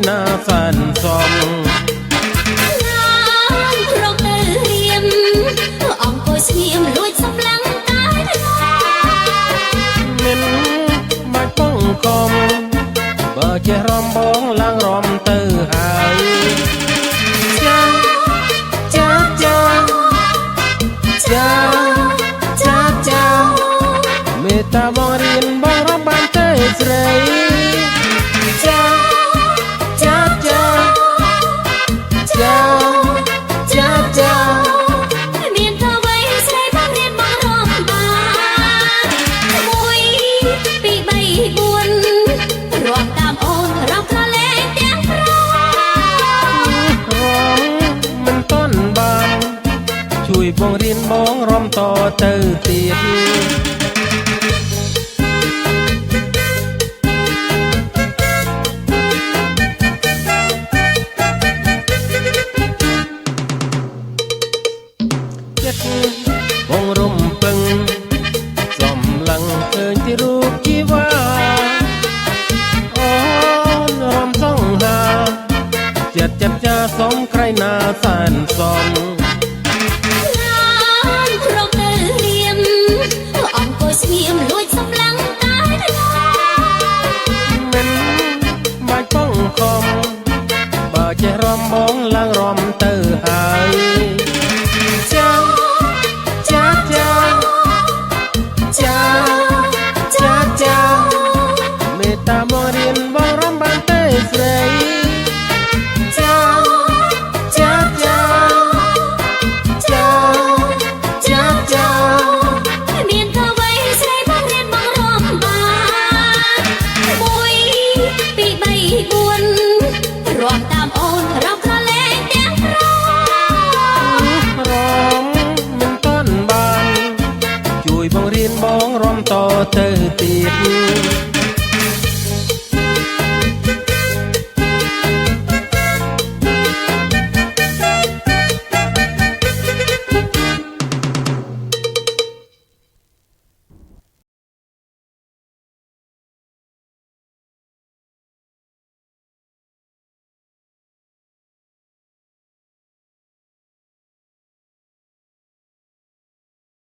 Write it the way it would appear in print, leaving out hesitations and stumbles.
ណាសានសំរកទៅរៀមអង្គុយស្ងៀមលួចសម្លឹងកាយមិនបាច់បងកុំបើចេះរំបងឡើងរំទៅហើយចាចាចាចាចាចាមេត្តាបងរៀនបងរំបានទេស្រីចាចាចាចាចាចាមានទៅໄວស្រីបងរៀនបងរំបាន1 2 3 4រួមតាមអូនរំក្រលែងទាំងព្រមមិនតន់បានជួយបងរៀនបងរំតទៅទៀតបងរំពឹងសំឡឹងឃើញទីរូបជីវ៉ាអូនរំសងហាចិត្តចាសំក្រៃណាសានសំរកទៅរៀមអង្គុយស្ងៀមលួចសម្លឹងកាយមិនបាច់បងខំបើចេះរំបងឡើងរំទៅហើយចាចាចាចាចាចាមេត្តាបងរៀនបងរំបានទេស្រីចាចាចាចាចាចាមានទៅໄວស្រីបងរៀនបងរំបាន1 2 3 4រួមតាមអូនរំក្រលែងទាំងព្រមរំមិនតន់បានជួយបងរៀនបងរំតទៅទៀត